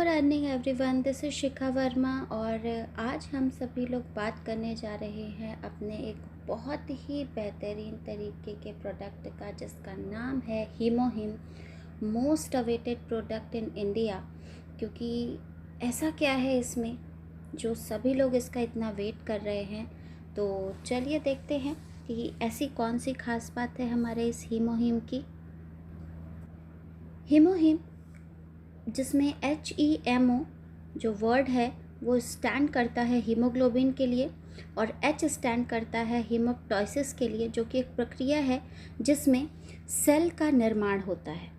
Morning everyone, this is शिखा वर्मा। और आज हम सभी लोग बात करने जा रहे हैं अपने एक बहुत ही बेहतरीन तरीके के प्रोडक्ट का, जिसका नाम है हीमोहिम, most awaited product in India. क्योंकि ऐसा क्या है इसमें जो सभी लोग इसका इतना वेट कर रहे हैं। तो चलिए देखते हैं कि ऐसी कौन सी खास बात है हमारे इस हीमोहिम की। हीमोहिम, जिसमें HEMO जो वर्ड है वो स्टैंड करता है हीमोग्लोबिन के लिए, और H स्टैंड करता है हीमोप्टोसिस के लिए, जो कि एक प्रक्रिया है जिसमें सेल का निर्माण होता है।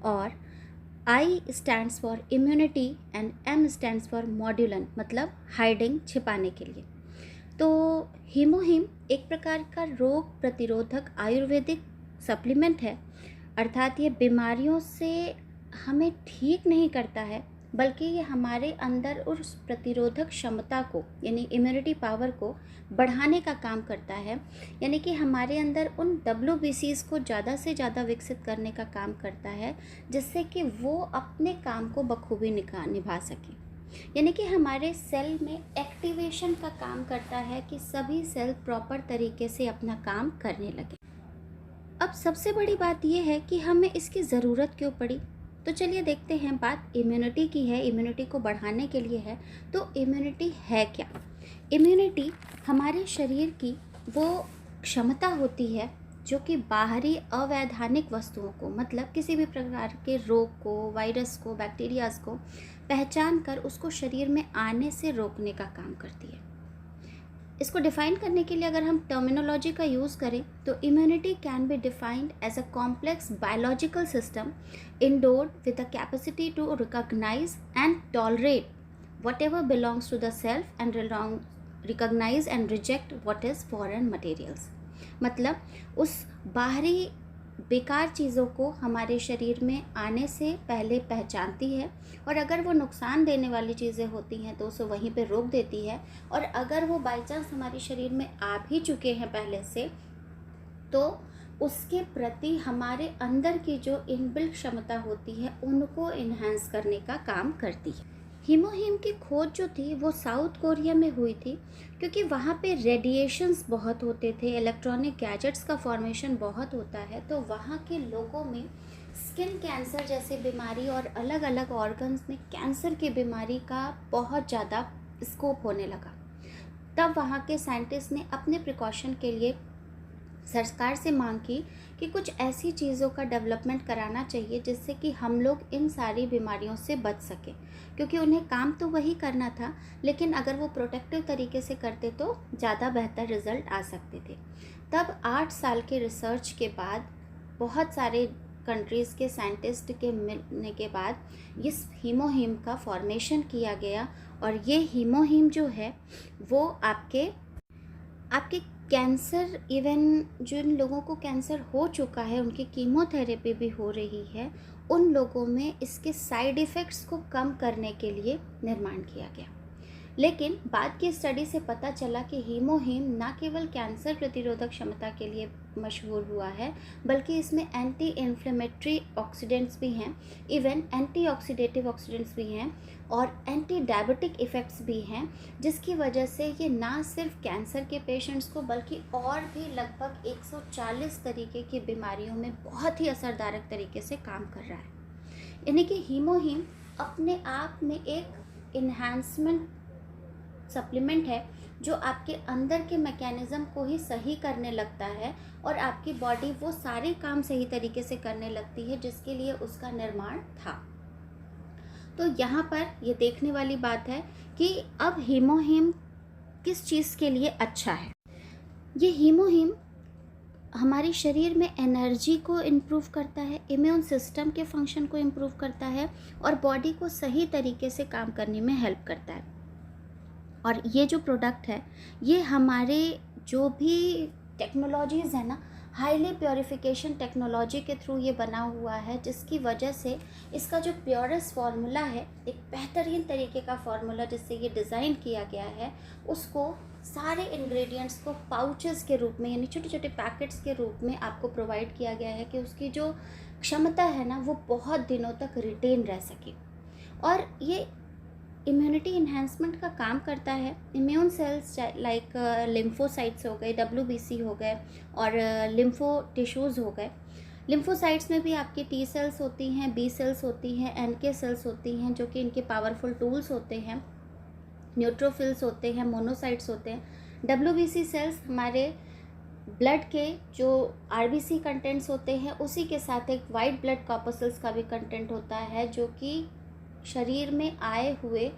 और I stands for immunity and M stands for modulation, मतलब हाइडिंग, छिपाने के लिए। तो हीमोहिम एक प्रकार का रोग प्रतिरोधक आयुर्वेदिक सप्लीमेंट है। अर्थात ये बीमारियों से हमें ठीक नहीं करता है, बल्कि ये हमारे अंदर उस प्रतिरोधक क्षमता को, यानी इम्यूनिटी पावर को बढ़ाने का काम करता है। यानी कि हमारे अंदर उन WBCs को ज़्यादा से ज़्यादा विकसित करने का काम करता है, जिससे कि वो अपने काम को बखूबी निभा सकें। यानी कि हमारे सेल में एक्टिवेशन का काम करता है कि सभी सेल प्रॉपर तरीके से अपना काम करने लगे। अब सबसे बड़ी बात यह है कि हमें इसकी ज़रूरत क्यों पड़ी। तो चलिए देखते हैं। बात इम्यूनिटी की है, इम्यूनिटी को बढ़ाने के लिए है। तो इम्यूनिटी है क्या? इम्यूनिटी हमारे शरीर की वो क्षमता होती है जो कि बाहरी अवैधानिक वस्तुओं को, मतलब किसी भी प्रकार के रोग को, वायरस को, बैक्टीरियाज को पहचान कर उसको शरीर में आने से रोकने का काम करती है। इसको डिफाइन करने के लिए अगर हम टर्मिनोलॉजी का यूज़ करें तो immunity can be defined as a complex biological system endowed with the capacity to recognise and tolerate whatever belongs to the self and recognise and reject what is foreign materials. मतलब उस बाहरी बेकार चीज़ों को हमारे शरीर में आने से पहले पहचानती है, और अगर वो नुकसान देने वाली चीज़ें होती हैं तो उसे वहीं पे रोक देती है। और अगर वो बाई चांस हमारे शरीर में आ भी चुके हैं पहले से, तो उसके प्रति हमारे अंदर की जो इनबिल्ट क्षमता होती है उनको इन्हांस करने का काम करती है। हीमोहिम की खोज जो थी वो साउथ कोरिया में हुई थी, क्योंकि वहाँ पे रेडिएशंस बहुत होते थे, इलेक्ट्रॉनिक गैजेट्स का फॉर्मेशन बहुत होता है। तो वहाँ के लोगों में स्किन कैंसर जैसी बीमारी और अलग अलग ऑर्गन्स में कैंसर की बीमारी का बहुत ज़्यादा स्कोप होने लगा। तब वहाँ के साइंटिस्ट ने अपने प्रिकॉशन के लिए सरकार से मांग की कि कुछ ऐसी चीज़ों का डेवलपमेंट कराना चाहिए जिससे कि हम लोग इन सारी बीमारियों से बच सकें, क्योंकि उन्हें काम तो वही करना था, लेकिन अगर वो प्रोटेक्टिव तरीके से करते तो ज़्यादा बेहतर रिजल्ट आ सकते थे। तब 8 साल के रिसर्च के बाद, बहुत सारे कंट्रीज़ के साइंटिस्ट के मिलने के बाद इस हीमोहिम का फॉर्मेशन किया गया। और ये हीमोहिम जो है वो आपके कैंसर, इवन जिन लोगों को कैंसर हो चुका है, उनकी कीमोथेरेपी भी हो रही है, उन लोगों में इसके साइड इफ़ेक्ट्स को कम करने के लिए निर्माण किया गया। लेकिन बाद की स्टडी से पता चला कि हीमोहिम न केवल कैंसर प्रतिरोधक क्षमता के लिए मशहूर हुआ है, बल्कि इसमें एंटी इन्फ्लेमेटरी ऑक्सीडेंट्स भी हैं, इवन एंटीऑक्सीडेटिव ऑक्सीडेंट्स भी हैं, और एंटी डायबिटिक इफ़ेक्ट्स भी हैं, जिसकी वजह से ये ना सिर्फ कैंसर के पेशेंट्स को बल्कि और भी लगभग 140 तरीके की बीमारियों में बहुत ही असरदारक तरीके से काम कर रहा है। यानी कि हीमोहिम अपने आप में एक इन्हांसमेंट सप्लीमेंट है जो आपके अंदर के मैकेनिज़्म को ही सही करने लगता है, और आपकी बॉडी वो सारे काम सही तरीके से करने लगती है जिसके लिए उसका निर्माण था। तो यहाँ पर ये देखने वाली बात है कि अब हीमोहिम किस चीज़ के लिए अच्छा है। ये हीमोहिम हमारे शरीर में एनर्जी को इम्प्रूव करता है, इम्यून सिस्टम के फंक्शन को इम्प्रूव करता है, और बॉडी को सही तरीके से काम करने में हेल्प करता है। और ये जो प्रोडक्ट है ये हमारे जो भी टेक्नोलॉजीज़ है ना, हाईली प्योरिफिकेशन टेक्नोलॉजी के थ्रू ये बना हुआ है, जिसकी वजह से इसका जो प्योरेस्ट फार्मूला है, एक बेहतरीन तरीके का फार्मूला जिससे ये डिज़ाइन किया गया है, उसको सारे इंग्रेडिएंट्स को पाउचेस के रूप में, यानी छोटे छोटे पैकेट्स के रूप में आपको प्रोवाइड किया गया है कि उसकी जो क्षमता है ना वो बहुत दिनों तक रिटेन रह सके। और ये इम्यूनिटी इन्हेंसमेंट का काम करता है। इम्यून सेल्स लाइक लिम्फोसाइट्स हो गए, WBC हो गए, और लिम्फो टिश्यूज़ हो गए। लिम्फोसाइट्स में भी आपकी T सेल्स होती हैं, B सेल्स होती हैं, NK सेल्स होती हैं, जो कि इनके पावरफुल टूल्स होते हैं। न्यूट्रोफिल्स होते हैं, मोनोसाइट्स होते हैं। WBC सेल्स हमारे ब्लड के जो RBC कंटेंट्स होते हैं उसी के साथ एक वाइट ब्लड कॉर्पसल्स का भी कंटेंट होता है, जो कि शरीर में आए हुए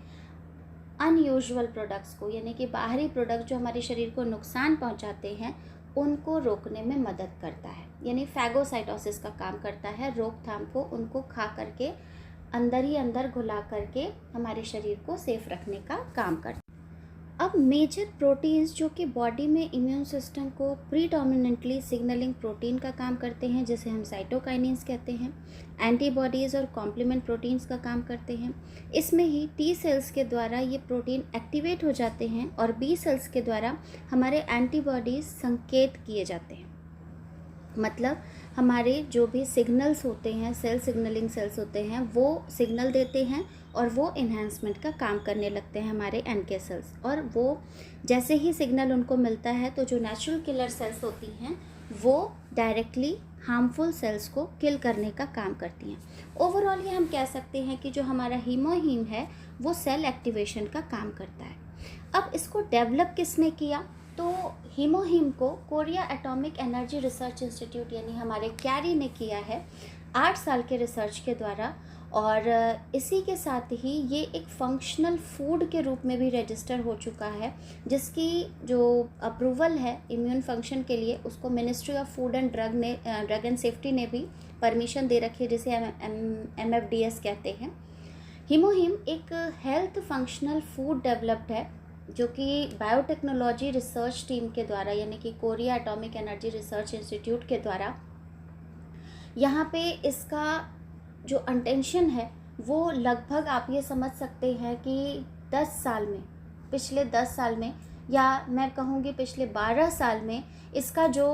अनयूजुअल प्रोडक्ट्स को, यानी कि बाहरी प्रोडक्ट जो हमारे शरीर को नुकसान पहुंचाते हैं, उनको रोकने में मदद करता है। यानी फैगोसाइटोसिस का काम करता है, रोकथाम को, उनको खा करके अंदर ही अंदर घुला करके हमारे शरीर को सेफ रखने का काम करता है। अब मेजर प्रोटीन्स जो कि बॉडी में इम्यून सिस्टम को प्रीडोमिनेंटली सिग्नलिंग प्रोटीन का काम करते हैं, जिसे हम साइटोकाइनिन्स कहते हैं, एंटीबॉडीज़ और कॉम्प्लीमेंट प्रोटीन्स का काम करते हैं। इसमें ही T सेल्स के द्वारा ये प्रोटीन एक्टिवेट हो जाते हैं और B सेल्स के द्वारा हमारे एंटीबॉडीज़ संकेत किए जाते हैं। मतलब हमारे जो भी सिग्नल्स होते हैं, सेल सिग्नलिंग सेल्स होते हैं, वो सिग्नल देते हैं और वो इन्हांसमेंट का काम करने लगते हैं हमारे NK सेल्स। और वो जैसे ही सिग्नल उनको मिलता है तो जो नेचुरल किलर सेल्स होती हैं वो डायरेक्टली हार्मफुल सेल्स को किल करने का काम करती हैं। ओवरऑल ये हम कह सकते हैं कि जो हमारा हीमोहीम है वो सेल एक्टिवेशन का काम करता है। अब इसको डेवलप किसने किया? तो हीमोहीम को Korea atomic energy research institute यानी हमारे कैरी ने किया है 8 साल के रिसर्च के द्वारा। और इसी के साथ ही ये एक फंक्शनल फूड के रूप में भी रजिस्टर हो चुका है, जिसकी जो अप्रूवल है इम्यून फंक्शन के लिए उसको ministry of food and drug and safety ने भी परमिशन दे रखी है, जिसे MFDS कहते हैं। हीमोहीम एक हेल्थ फंक्शनल फूड डेवलप्ड है, जो कि बायोटेक्नोलॉजी रिसर्च टीम के द्वारा यानी कि Korea atomic energy research institute के द्वारा यहाँ पे इसका जो इंटेंशन है वो लगभग आप ये समझ सकते हैं कि 10 साल में, पिछले 10 साल में, या मैं कहूँगी पिछले 12 साल में इसका जो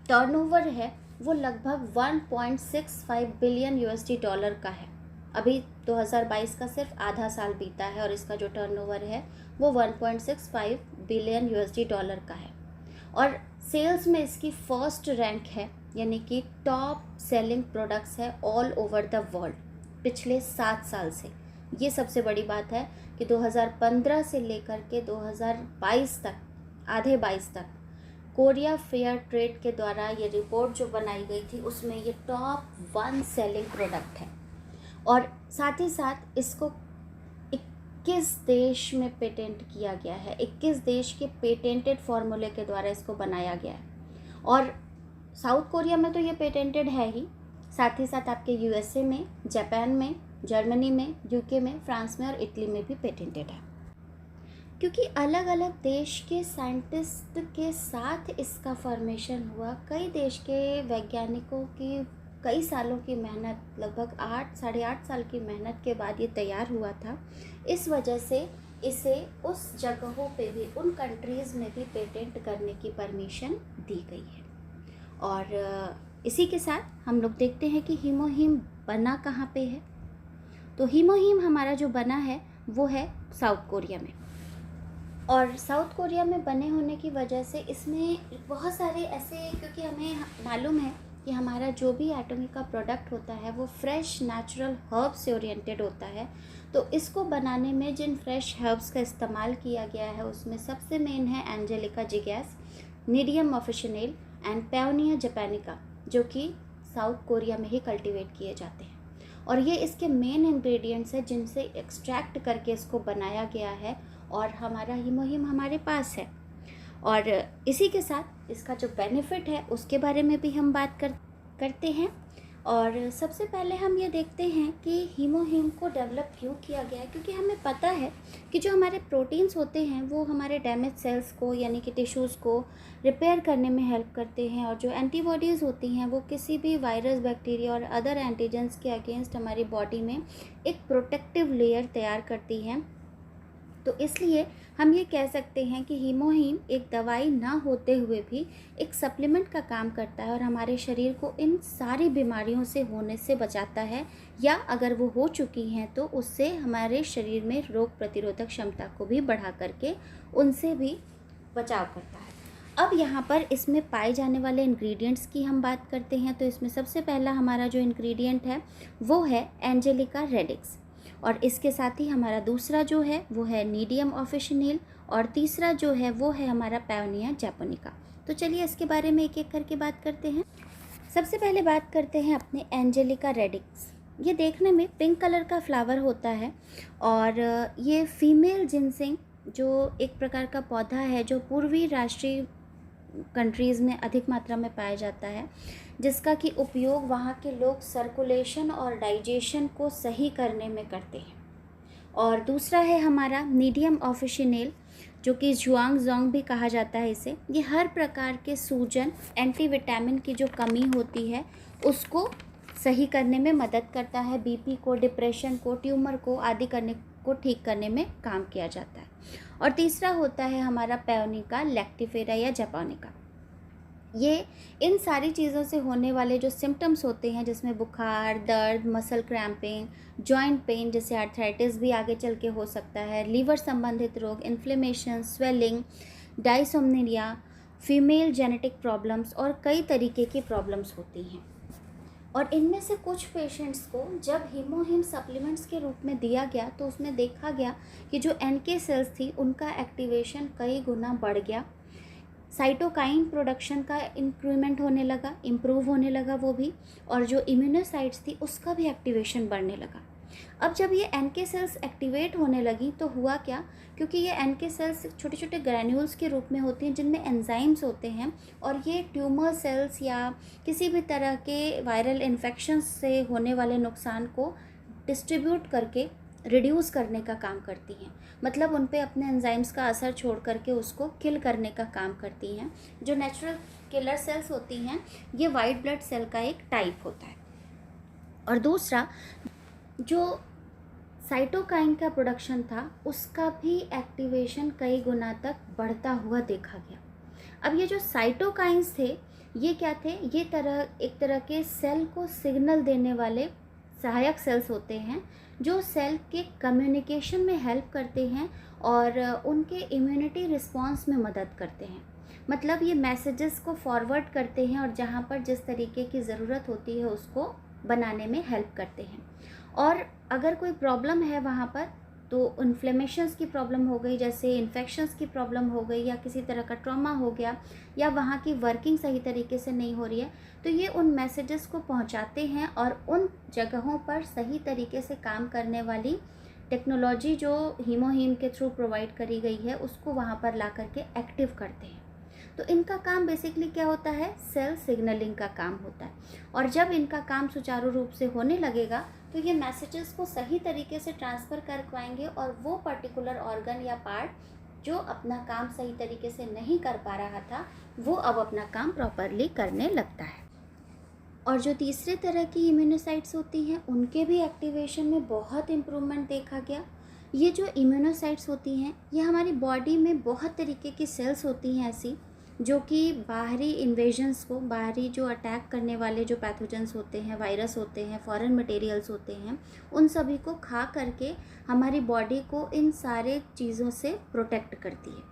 टर्नओवर है वो लगभग 1.65 बिलियन USD का है। अभी 2022 का सिर्फ आधा साल बीता है और इसका जो टर्नओवर है वो 1.65 बिलियन USD का है। और सेल्स में इसकी फर्स्ट रैंक है, यानी कि टॉप सेलिंग प्रोडक्ट्स है ऑल ओवर द वर्ल्ड पिछले 7 साल से। ये सबसे बड़ी बात है कि 2015 से लेकर के 2022 तक, आधे 22 तक, कोरिया फेयर ट्रेड के द्वारा ये रिपोर्ट जो बनाई गई थी उसमें ये टॉप 1 सेलिंग प्रोडक्ट है। और साथ ही साथ इसको 21 देश में पेटेंट किया गया है। 21 देश के पेटेंटेड फार्मूले के द्वारा इसको बनाया गया है। और साउथ कोरिया में तो ये पेटेंटेड है ही, साथ ही साथ आपके USA में, जापान में, जर्मनी में, UK में, फ्रांस में और इटली में भी पेटेंटेड है। क्योंकि अलग अलग देश के साइंटिस्ट के साथ इसका फॉर्मेशन हुआ, कई देश के वैज्ञानिकों की कई सालों की मेहनत, लगभग 8-8.5 साल की मेहनत के बाद ये तैयार हुआ था। इस वजह से इसे उस जगहों पे भी, उन कंट्रीज़ में भी पेटेंट करने की परमिशन दी गई है। और इसी के साथ हम लोग देखते हैं कि हीमोहीम बना कहाँ पे है। तो हीमोहीम हमारा जो बना है वो है साउथ कोरिया में। और साउथ कोरिया में बने होने की वजह से इसमें बहुत सारे ऐसे, क्योंकि हमें मालूम है कि हमारा जो भी एटॉमिक का प्रोडक्ट होता है वो फ्रेश नेचुरल हर्ब्स से ओरिएंटेड होता है। तो इसको बनाने में जिन फ्रेश हर्ब्स का इस्तेमाल किया गया है उसमें सबसे मेन है एंजेलिका जिगैस, नीडियम ऑफिशिनेल एंड पेओनिया जैपनिका, जो कि साउथ कोरिया में ही कल्टीवेट किए जाते हैं। और ये इसके मेन इंग्रेडिएंट्स हैं जिनसे एक्सट्रैक्ट करके इसको बनाया गया है और हमारा हीमोहीम हमारे पास है। और इसी के साथ इसका जो बेनिफिट है उसके बारे में भी हम बात करते हैं। और सबसे पहले हम ये देखते हैं कि हीमोहीम को डेवलप क्यों किया गया है, क्योंकि हमें पता है कि जो हमारे प्रोटीन्स होते हैं वो हमारे डैमेज सेल्स को यानी कि टिश्यूज़ को रिपेयर करने में हेल्प करते हैं। और जो एंटीबॉडीज़ होती हैं वो किसी भी वायरस, बैक्टीरिया और अदर एंटीजेंस के अगेंस्ट हमारी बॉडी में एक प्रोटेक्टिव लेयर तैयार करती हैं, तो इसलिए हम ये कह सकते हैं कि हीमोहीम एक दवाई ना होते हुए भी एक सप्लीमेंट का काम करता है और हमारे शरीर को इन सारी बीमारियों से होने से बचाता है, या अगर वो हो चुकी हैं तो उससे हमारे शरीर में रोग प्रतिरोधक क्षमता को भी बढ़ा करके उनसे भी बचाव करता है। अब यहाँ पर इसमें पाए जाने वाले इंग्रेडिएंट्स की हम बात करते हैं, तो इसमें सबसे पहला हमारा जो इंग्रेडिएंट है वो है एंजेलिका रेडिक्स, और इसके साथ ही हमारा दूसरा जो है वो है नीडियम ऑफिशिनेल, और तीसरा जो है वो है हमारा पैवनिया जैपोनिका। तो चलिए इसके बारे में एक एक करके बात करते हैं। सबसे पहले बात करते हैं अपने एंजेलिका रेडिक्स। ये देखने में पिंक कलर का फ्लावर होता है, और ये फीमेल जिनसिंग जो एक प्रकार का पौधा है जो पूर्वी राष्ट्रीय कंट्रीज़ में अधिक मात्रा में पाया जाता है, जिसका कि उपयोग वहाँ के लोग सर्कुलेशन और डाइजेशन को सही करने में करते हैं। और दूसरा है हमारा नीडियम ऑफिशिनेल, जो कि जुआंगजोंग भी कहा जाता है इसे। ये हर प्रकार के सूजन, एंटीविटामिन की जो कमी होती है उसको सही करने में मदद करता है। बीपी को, डिप्रेशन को, ट्यूमर को आदि करने को ठीक करने में काम किया जाता है। और तीसरा होता है हमारा पैवनिका लैक्टिफेरा या जापानिका। ये इन सारी चीज़ों से होने वाले जो सिम्टम्स होते हैं, जिसमें बुखार, दर्द, मसल क्रैम्पिंग, जॉइंट पेन जैसे आर्थराइटिस भी आगे चल के हो सकता है, लीवर संबंधित रोग, inflammation, swelling, dyssomnia, female genetic problems और कई तरीके की प्रॉब्लम्स होती हैं। और इनमें से कुछ पेशेंट्स को जब हीमोहीम सप्लीमेंट्स के रूप में दिया गया तो उसमें देखा गया कि जो एनके सेल्स थी उनका एक्टिवेशन कई गुना बढ़ गया, साइटोकाइन प्रोडक्शन का इंक्रीमेंट होने लगा, इम्प्रूव होने लगा वो भी, और जो इम्यूनोसाइट्स थी उसका भी एक्टिवेशन बढ़ने लगा। अब जब ये एनके सेल्स एक्टिवेट होने लगी तो हुआ क्या, क्योंकि ये एनके सेल्स छोटे छोटे ग्रैन्यूल्स के रूप में होती हैं जिनमें एंजाइम्स होते हैं, और ये ट्यूमर सेल्स या किसी भी तरह के वायरल इन्फेक्शंस से होने वाले नुकसान को डिस्ट्रीब्यूट करके रिड्यूस करने का काम करती हैं। मतलब उन पे अपने एंजाइम्स का असर छोड़ करके उसको किल करने का काम करती हैं। जो नेचुरल किलर सेल्स होती हैं ये वाइट ब्लड सेल का एक टाइप होता है। और दूसरा जो साइटोकाइन का प्रोडक्शन था उसका भी एक्टिवेशन कई गुना तक बढ़ता हुआ देखा गया। अब ये जो साइटोकाइंस थे ये क्या थे, ये एक तरह के सेल को सिग्नल देने वाले सहायक सेल्स होते हैं जो सेल के कम्युनिकेशन में हेल्प करते हैं और उनके इम्यूनिटी रिस्पॉन्स में मदद करते हैं। मतलब ये मैसेजेस को फॉरवर्ड करते हैं और जहाँ पर जिस तरीके की ज़रूरत होती है उसको बनाने में हेल्प करते हैं। और अगर कोई प्रॉब्लम है वहाँ पर, तो इन्फ्लेमेशंस की प्रॉब्लम हो गई, जैसे इन्फेक्शंस की प्रॉब्लम हो गई, या किसी तरह का ट्रॉमा हो गया, या वहाँ की वर्किंग सही तरीके से नहीं हो रही है, तो ये उन मैसेजेस को पहुँचाते हैं और उन जगहों पर सही तरीके से काम करने वाली टेक्नोलॉजी जो हीमोहीम के थ्रू प्रोवाइड करी गई है उसको वहाँ पर ला करके एक्टिव करते हैं। तो इनका काम बेसिकली क्या होता है, सेल सिग्नलिंग का काम होता है। और जब इनका काम सुचारू रूप से होने लगेगा तो ये मैसेजेस को सही तरीके से ट्रांसफ़र कर पाएंगे और वो पर्टिकुलर ऑर्गन या पार्ट जो अपना काम सही तरीके से नहीं कर पा रहा था वो अब अपना काम प्रॉपरली करने लगता है। और जो तीसरे तरह की इम्यूनोसाइट्स होती हैं उनके भी एक्टिवेशन में बहुत इम्प्रूवमेंट देखा गया। ये जो इम्यूनोसाइट्स होती हैं ये हमारी बॉडी में बहुत तरीके की सेल्स होती हैं ऐसी जो कि बाहरी इन्वेजन्स को, बाहरी जो अटैक करने वाले जो पैथोजेंस होते हैं, वायरस होते हैं, फॉरेन मटेरियल्स होते हैं, उन सभी को खा करके हमारी बॉडी को इन सारे चीज़ों से प्रोटेक्ट करती है।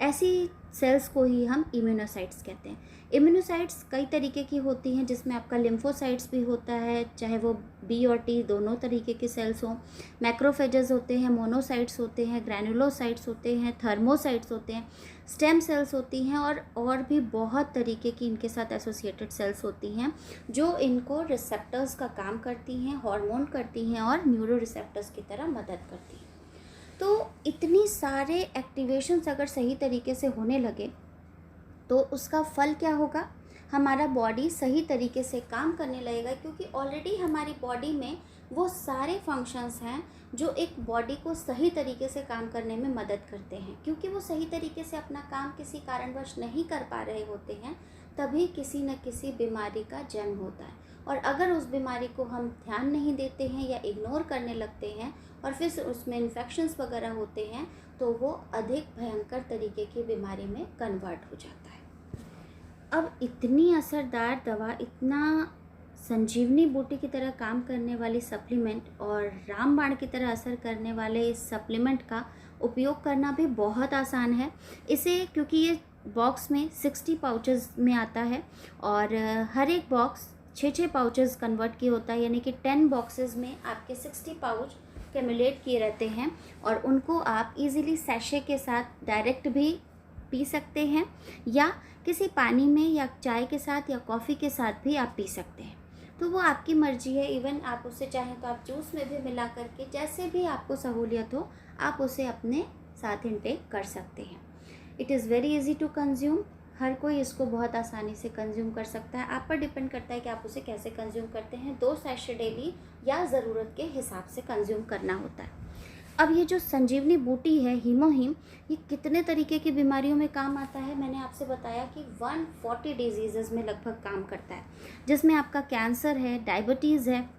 ऐसी सेल्स को ही हम इम्यूनोसाइट्स कहते हैं। इम्यूनोसाइट्स कई तरीके की होती हैं जिसमें आपका लिम्फोसाइट्स भी होता है, चाहे वो बी और टी दोनों तरीके के सेल्स हों। मैक्रोफेजेस होते हैं, मोनोसाइट्स होते हैं, ग्रैनुलोसाइट्स होते हैं, थर्मोसाइट्स होते हैं, स्टेम सेल्स होती हैं और भी बहुत तरीके की इनके साथ एसोसिएटेड सेल्स होती हैं जो इनको रिसेप्टर्स का काम करती हैं, हार्मोन करती हैं और न्यूरो रिसेप्टर्स की तरह मदद करती हैं। तो इतनी सारे एक्टिवेशंस अगर सही तरीके से होने लगे तो उसका फल क्या होगा, हमारा बॉडी सही तरीके से काम करने लगेगा, क्योंकि ऑलरेडी हमारी बॉडी में वो सारे फंक्शंस हैं जो एक बॉडी को सही तरीके से काम करने में मदद करते हैं। क्योंकि वो सही तरीके से अपना काम किसी कारणवश नहीं कर पा रहे होते हैं तभी किसी न किसी बीमारी का जन्म होता है। और अगर उस बीमारी को हम ध्यान नहीं देते हैं या इग्नोर करने लगते हैं और फिर उसमें इन्फेक्शंस वगैरह होते हैं तो वो अधिक भयंकर तरीके की बीमारी में कन्वर्ट हो जाता है। अब इतनी असरदार दवा, इतना संजीवनी बूटी की तरह काम करने वाली सप्लीमेंट और रामबाण की तरह असर करने वाले इस सप्लीमेंट का उपयोग करना भी बहुत आसान है। इसे क्योंकि ये बॉक्स में 60 पाउचेस में आता है और हर एक बॉक्स 6 पाउचेस कन्वर्ट किए होता है, यानी कि 10 बॉक्सेस में आपके 60 पाउच कैमुलेट किए रहते हैं और उनको आप इजीली सैशे के साथ डायरेक्ट भी पी सकते हैं या किसी पानी में या चाय के साथ या कॉफ़ी के साथ भी आप पी सकते हैं। तो वो आपकी मर्जी है। इवन आप उसे चाहें तो आप जूस में भी मिला करके, जैसे भी आपको सहूलियत हो, आप उसे अपने साथ इनटेक कर सकते हैं। It is very easy to consume. हर कोई इसको बहुत आसानी से कंज्यूम कर सकता है। आप पर डिपेंड करता है कि आप उसे कैसे कंज्यूम करते हैं। 2 सैशे डेली या ज़रूरत के हिसाब से कंज्यूम करना होता है। अब ये जो संजीवनी बूटी है हीमोहिम, ये कितने तरीके की बीमारियों में काम आता है? मैंने आपसे बताया कि 140 डिजीज़ में लगभग काम करता है, जिसमें आपका कैंसर है, डायबिटीज़ है,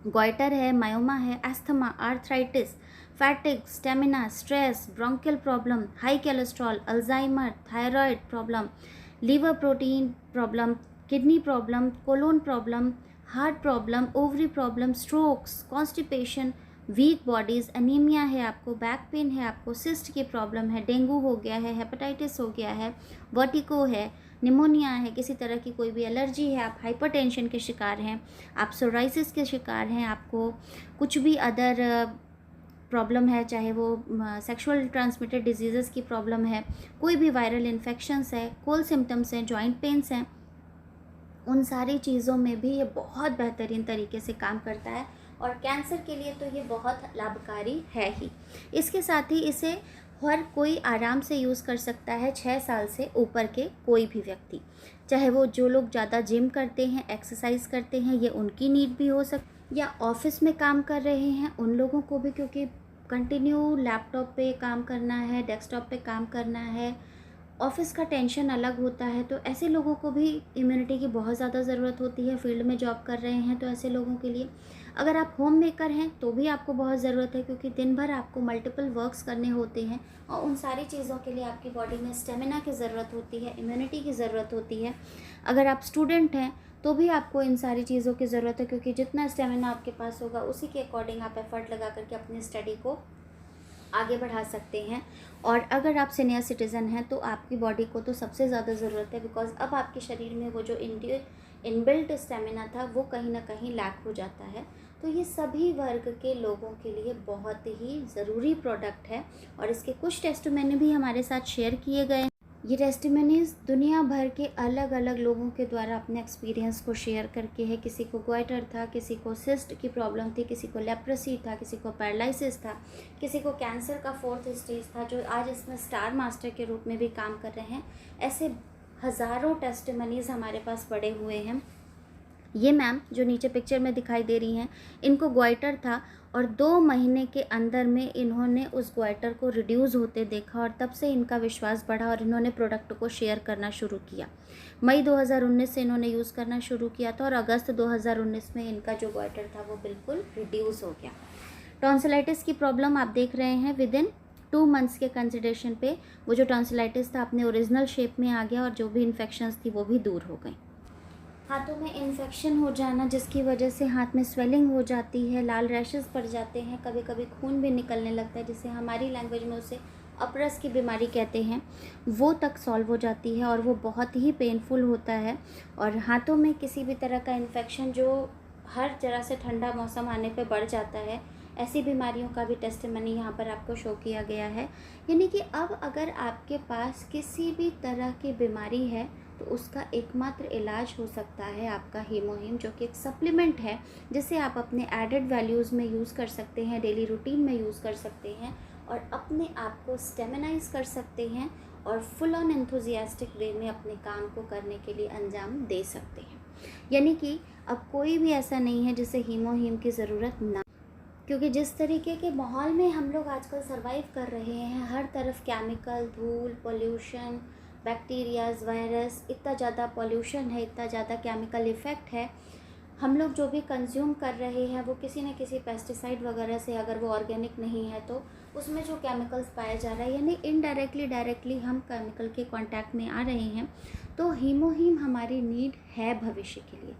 गॉइटर है, मायोमा है, asthma, arthritis, fatigue, stamina, stress, bronchial problem, high cholesterol, Alzheimer, thyroid problem, liver protein problem, kidney problem, colon problem, heart problem, ovary problem, strokes, constipation, weak bodies, anaemia है आपको, back pain है आपको, cyst की problem है, dengue हो गया है, hepatitis हो गया है, वर्टिको है, निमोनिया है, किसी तरह की कोई भी एलर्जी है, आप हाइपरटेंशन के शिकार हैं, आप सोराइसिस के शिकार हैं, आपको कुछ भी अदर प्रॉब्लम है, चाहे वो सेक्सुअल ट्रांसमिटेड डिजीज़ की प्रॉब्लम है, कोई भी वायरल इन्फेक्शंस है, कोल्ड सिम्टम्स हैं, जॉइंट पेन्स हैं, उन सारी चीज़ों में भी ये बहुत बेहतरीन तरीके से काम करता है और कैंसर के लिए तो ये बहुत लाभकारी है ही। इसके साथ ही इसे हर कोई आराम से यूज़ कर सकता है। 6 साल से ऊपर के कोई भी व्यक्ति, चाहे वो जो लोग ज़्यादा जिम करते हैं, एक्सरसाइज करते हैं, ये उनकी नीड भी हो सकती, या ऑफिस में काम कर रहे हैं उन लोगों को भी, क्योंकि कंटिन्यू लैपटॉप पे काम करना है, डेस्कटॉप पे काम करना है, ऑफिस का टेंशन अलग होता है, तो ऐसे लोगों को भी इम्यूनिटी की बहुत ज़्यादा ज़रूरत होती है। फील्ड में जॉब कर रहे हैं तो ऐसे लोगों के लिए, अगर आप होम मेकर हैं तो भी आपको बहुत ज़रूरत है, क्योंकि दिन भर आपको मल्टीपल वर्क्स करने होते हैं और उन सारी चीज़ों के लिए आपकी बॉडी में स्टेमिना की ज़रूरत होती है, इम्यूनिटी की ज़रूरत होती है। अगर आप स्टूडेंट हैं तो भी आपको इन सारी चीज़ों की ज़रूरत है, क्योंकि जितना स्टेमिना आपके पास होगा उसी के अकॉर्डिंग आप एफर्ट लगा करके अपनी स्टडी को आगे बढ़ा सकते हैं। और अगर आप सीनियर सिटीज़न हैं तो आपकी बॉडी को तो सबसे ज़्यादा ज़रूरत है, बिकॉज़ अब आपके शरीर में वो जो इनबिल्ट स्टेमिना था वो कहीं ना कहीं लैक हो जाता है। तो ये सभी वर्ग के लोगों के लिए बहुत ही ज़रूरी प्रोडक्ट है और इसके कुछ टेस्टिमनी भी हमारे साथ शेयर किए गए। ये टेस्टिमनीज़ दुनिया भर के अलग अलग लोगों के द्वारा अपने एक्सपीरियंस को शेयर करके है। किसी को गोइटर था, किसी को सिस्ट की प्रॉब्लम थी, किसी को लेप्रेसी था, किसी को पैरालिसिस था, किसी को कैंसर का 4th स्टेज था, जो आज इसमें स्टार मास्टर के रूप में भी काम कर रहे हैं। ऐसे हज़ारों टेस्टिमनीज़ हमारे पास पड़े हुए हैं। ये मैम जो नीचे पिक्चर में दिखाई दे रही हैं, इनको गोइटर था और 2 महीने के अंदर में इन्होंने उस गोइटर को रिड्यूस होते देखा और तब से इनका विश्वास बढ़ा और इन्होंने प्रोडक्ट को शेयर करना शुरू किया। मई 2019 से इन्होंने यूज़ करना शुरू किया था और अगस्त 2019 में इनका जो गोइटर था वो बिल्कुल रिड्यूस हो गया। टॉन्सिलाइटिस की प्रॉब्लम आप देख रहे हैं, विदिन 2 मंथ्स के कंसिडरेशन पे वो जो टॉन्सिलाइटिस था अपने ओरिजिनल शेप में आ गया और जो भी इन्फेक्शंस थी वो भी दूर हो गई। हाथों में इन्फेक्शन हो जाना जिसकी वजह से हाथ में स्वेलिंग हो जाती है, लाल रैशेस पड़ जाते हैं, कभी कभी खून भी निकलने लगता है, जिसे हमारी लैंग्वेज में उसे अपरस की बीमारी कहते हैं, वो तक सॉल्व हो जाती है और वो बहुत ही पेनफुल होता है। और हाथों में किसी भी तरह का इन्फेक्शन जो हर जरा से ठंडा मौसम आने पे बढ़ जाता है, ऐसी बीमारियों का भी टेस्टिमनी यहाँ पर आपको शो किया गया है। यानी कि अब अगर आपके पास किसी भी तरह की बीमारी है तो उसका एकमात्र इलाज हो सकता है आपका हीमोहिम, जो कि एक सप्लीमेंट है जिसे आप अपने एडेड वैल्यूज़ में यूज़ कर सकते हैं, डेली रूटीन में यूज़ कर सकते हैं और अपने आप को स्टेमिनाइज कर सकते हैं और फुल ऑन एंथुजियास्टिक वे में अपने काम को करने के लिए अंजाम दे सकते हैं। यानी कि अब कोई भी ऐसा नहीं है जिसे हीमोहिम की ज़रूरत ना, क्योंकि जिस तरीके के माहौल में हम लोग आजकल सर्वाइव कर रहे हैं, हर तरफ केमिकल, धूल, पोल्यूशन, बैक्टीरियाज, वायरस, इतना ज़्यादा पॉल्यूशन है, इतना ज़्यादा केमिकल इफ़ेक्ट है, हम लोग जो भी कंज्यूम कर रहे हैं वो किसी न किसी पेस्टिसाइड वगैरह से, अगर वो ऑर्गेनिक नहीं है तो उसमें जो केमिकल्स पाए जा रहा है, यानी इनडायरेक्टली डायरेक्टली हम केमिकल के कांटेक्ट में आ रहे हैं, तो हीमोहीम हमारी नीड है भविष्य के लिए।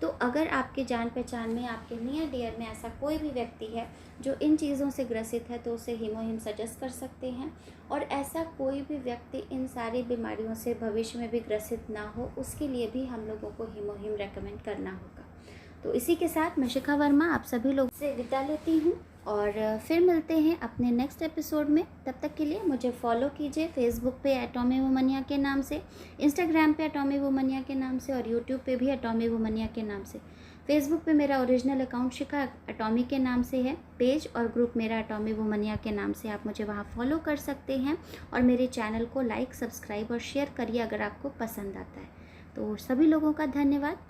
तो अगर आपके जान पहचान में, आपके नियर डियर में ऐसा कोई भी व्यक्ति है जो इन चीज़ों से ग्रसित है, तो उसे हीमोहीम सजेस्ट कर सकते हैं। और ऐसा कोई भी व्यक्ति इन सारी बीमारियों से भविष्य में भी ग्रसित ना हो, उसके लिए भी हम लोगों को हीमोहीम रेकमेंड करना होगा। तो इसी के साथ मैं शिखा वर्मा आप सभी लोग से विदा लेती हूँ, और फिर मिलते हैं अपने नेक्स्ट एपिसोड में। तब तक के लिए मुझे फॉलो कीजिए फेसबुक पे एटॉमी वुमनिया के नाम से, इंस्टाग्राम पे एटॉमी वुमनिया के नाम से, और यूट्यूब पे भी एटॉमी वुमनिया के नाम से। फेसबुक पे मेरा ओरिजिनल अकाउंट शिखा एटॉमी के नाम से है, पेज और ग्रुप मेरा एटॉमी वुमनिया के नाम से, आप मुझे वहाँ फॉलो कर सकते हैं। और मेरे चैनल को लाइक, सब्सक्राइब और शेयर करिए अगर आपको पसंद आता है। तो सभी लोगों का धन्यवाद।